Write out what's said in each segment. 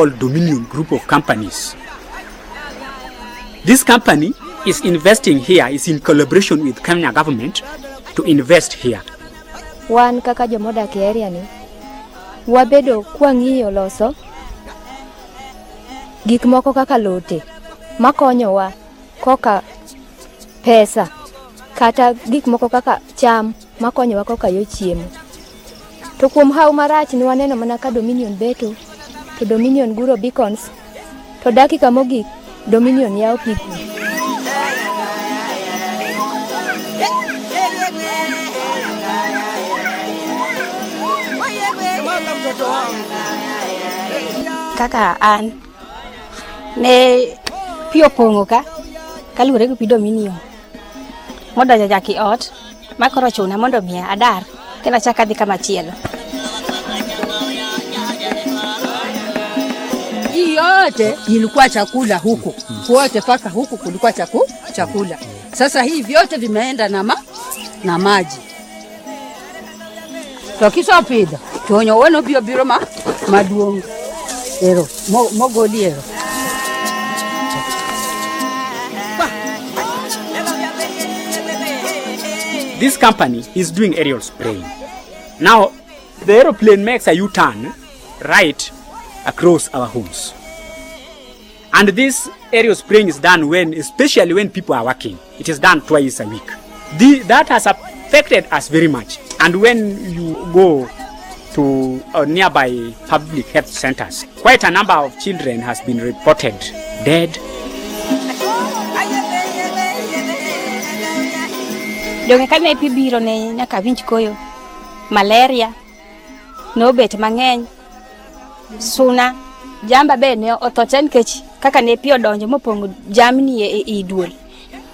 called Dominion Group of Companies. This company is investing here, is in collaboration with Kenya government to invest here. Wan kaka jomodak e area ni, wabedo kwang'iyo loso gik moko kaka lote makonyowa koka pesa kata gik moko kaka cham makonyowa koka yo chiemo. To kuom haw marach ni waneno mana ka Dominion beto, to Dominion guro beacons, to dakika mogik Dominion yawo pipu. Kaka an ne pio pongo ka kalure gi Dominion moda jaki ot makoro chuna mondo mia adar kena chaka dhi kama chielo. Yote ilikuwa chakula huku. Wote paka huku kulikuwa chakula. Sasa hii vyote vimeenda na maji. Tokisha pida. Tonyo wano biro maduong. Ero, mogoli ero. This company is doing aerial spraying. Now, the aeroplane makes a U-turn right across our homes. And this aerial spraying is done especially when people are working. It is done twice a week. That has affected us very much. And when you go to nearby public health centers, quite a number of children has been reported dead. Donge kane pibiro ne nyaka winj koyo, malaria, nobet mang'eny, suna, jamba be ne othote nikech kaka ne pio donjo mopongo jamni e duol.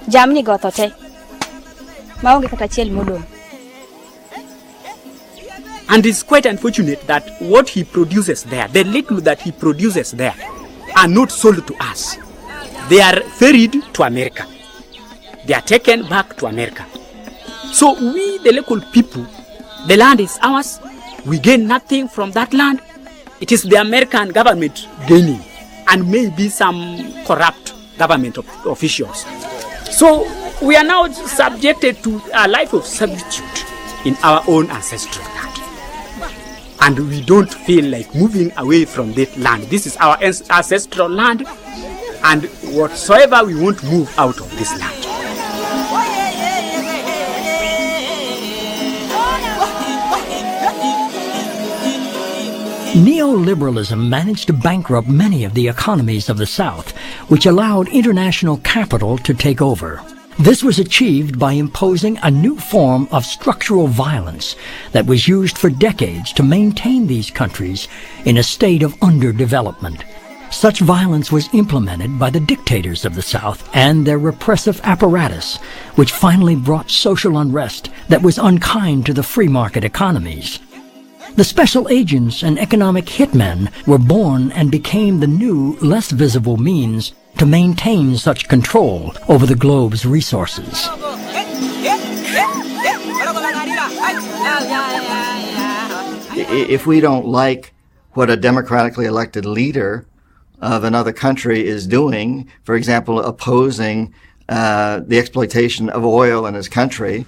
Jamni go othote. Maonge kata chiel modong. And it's quite unfortunate that what he produces there, the little that he produces there, are not sold to us. They are ferried to America. They are taken back to America. So we, the local people, the land is ours. We gain nothing from that land. It is the American government gaining, and maybe some corrupt government officials. So we are now subjected to a life of servitude in our own ancestral land. And we don't feel like moving away from that land. This is our ancestral land, and whatsoever we won't move out of this land. Neoliberalism managed to bankrupt many of the economies of the South, which allowed international capital to take over. This was achieved by imposing a new form of structural violence that was used for decades to maintain these countries in a state of underdevelopment. Such violence was implemented by the dictators of the South and their repressive apparatus, which finally brought social unrest that was unkind to the free market economies. The special agents and economic hitmen were born and became the new, less visible means to maintain such control over the globe's resources. If we don't like what a democratically elected leader of another country is doing, for example, opposing the exploitation of oil in his country,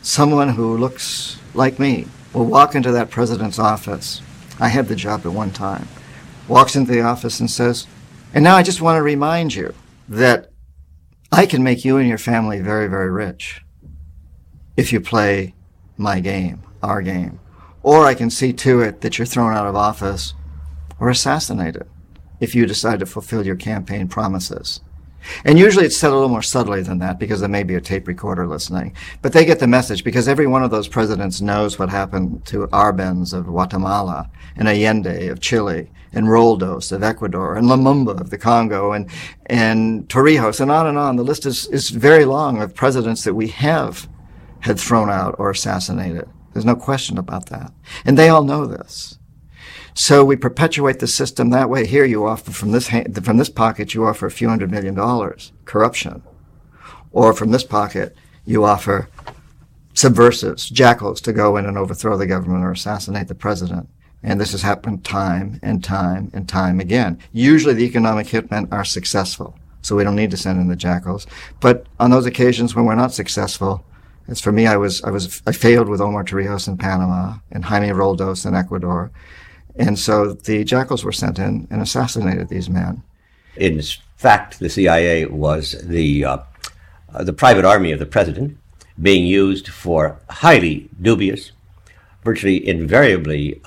someone who looks like me will walk into that president's office. I had the job at one time. Walks into the office and says, and now I just want to remind you that I can make you and your family very, very rich if you play my game, our game. Or I can see to it that you're thrown out of office or assassinated if you decide to fulfill your campaign promises. And usually it's said a little more subtly than that because there may be a tape recorder listening. But they get the message because every one of those presidents knows what happened to Arbenz of Guatemala and Allende of Chile and Roldos of Ecuador and Lumumba of the Congo and Torrijos and on. The list is very long of presidents that we have had thrown out or assassinated. There's no question about that. And they all know this. So we perpetuate the system that way. Here you offer from this pocket, you offer a few $100 million, corruption. Or from this pocket, you offer subversives, jackals to go in and overthrow the government or assassinate the president. And this has happened time and time and time again. Usually the economic hitmen are successful, so we don't need to send in the jackals. But on those occasions when we're not successful, as for me, I failed with Omar Torrijos in Panama and Jaime Roldos in Ecuador. And so the jackals were sent in and assassinated these men. In fact, the CIA was the private army of the president, being used for highly dubious, virtually invariably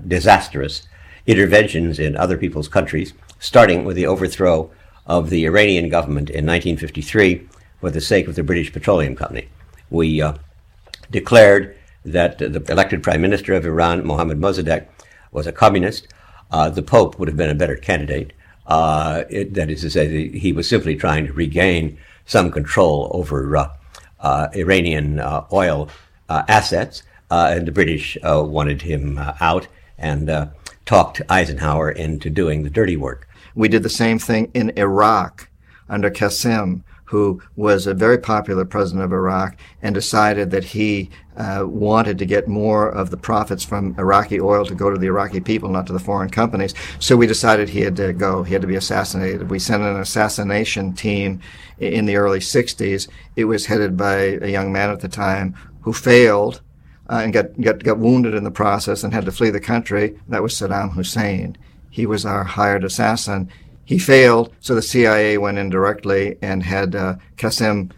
disastrous interventions in other people's countries, starting with the overthrow of the Iranian government in 1953 for the sake of the British Petroleum Company. We declared that the elected prime minister of Iran, Mohammad Mossadegh, was a communist. The Pope would have been a better candidate. That is to say, he was simply trying to regain some control over Iranian oil assets, and the British wanted him out and talked Eisenhower into doing the dirty work. We did the same thing in Iraq under Qasem, who was a very popular president of Iraq and decided that he wanted to get more of the profits from Iraqi oil to go to the Iraqi people, not to the foreign companies. So we decided he had to go. He had to be assassinated. We sent an assassination team in the early 60s. It was headed by a young man at the time who failed and got wounded in the process and had to flee the country. That was Saddam Hussein. He was our hired assassin. He failed, so the CIA went in directly and had Qasem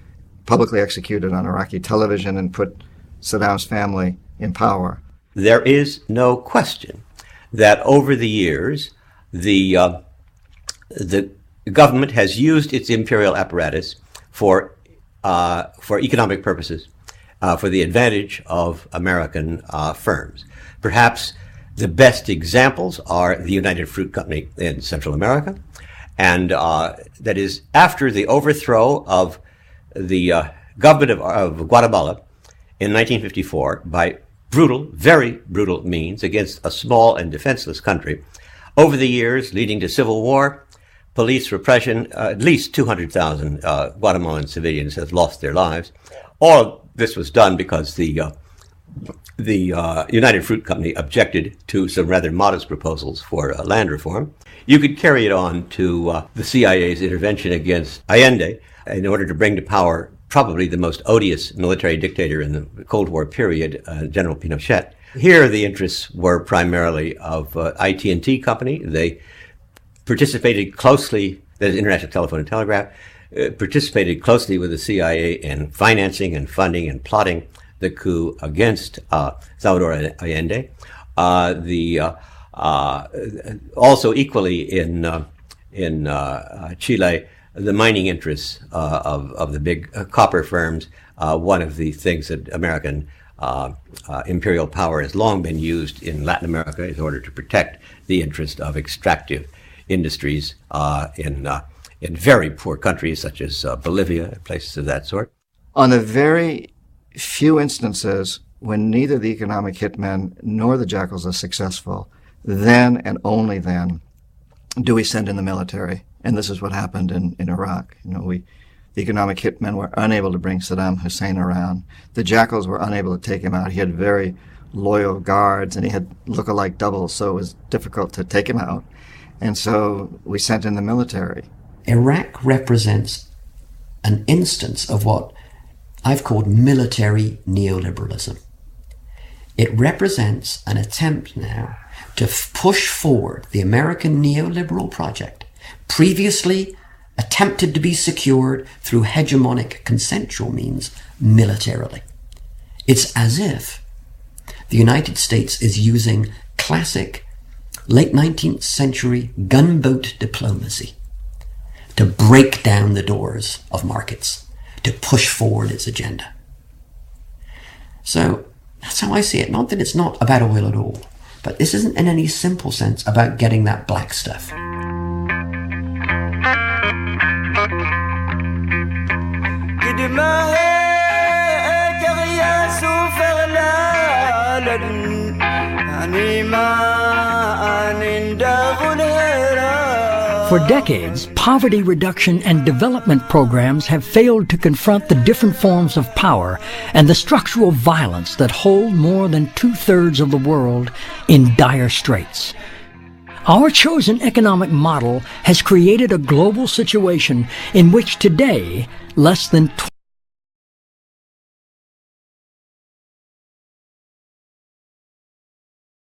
publicly executed on Iraqi television and put Saddam's family in power. There is no question that over the years, the government has used its imperial apparatus for economic purposes, for the advantage of American firms. Perhaps the best examples are the United Fruit Company in Central America, and that is after the overthrow of the government of Guatemala in 1954 by brutal, very brutal means against a small and defenseless country. Over the years leading to civil war, police repression, at least 200,000 Guatemalan civilians have lost their lives. All of this was done because the United Fruit Company objected to some rather modest proposals for land reform. You could carry it on to the CIA's intervention against Allende in order to bring to power probably the most odious military dictator in the Cold War period, General Pinochet. Here the interests were primarily of IT&T Company. They participated closely, that is International Telephone and Telegraph, participated closely with the CIA in financing and funding and plotting the coup against Salvador Allende. Also equally in Chile, the mining interests of the big copper firms. One of the things that American imperial power has long been used in Latin America in order to protect the interest of extractive industries in very poor countries such as Bolivia and places of that sort. On the very few instances when neither the economic hitmen nor the jackals are successful, then and only then do we send in the military. And this is what happened in Iraq. The economic hitmen were unable to bring Saddam Hussein around. The jackals were unable to take him out. He had very loyal guards and he had look-alike doubles, so it was difficult to take him out. And so we sent in the military. Iraq represents an instance of what I've called military neoliberalism. It represents an attempt now to push forward the American neoliberal project, previously attempted to be secured through hegemonic consensual means militarily. It's as if the United States is using classic late 19th century gunboat diplomacy to break down the doors of markets, to push forward its agenda. So that's how I see it. Not that it's not about oil at all, but this isn't in any simple sense about getting that black stuff. For decades, poverty reduction and development programs have failed to confront the different forms of power and the structural violence that hold more than 2/3 of the world in dire straits. Our chosen economic model has created a global situation in which today less than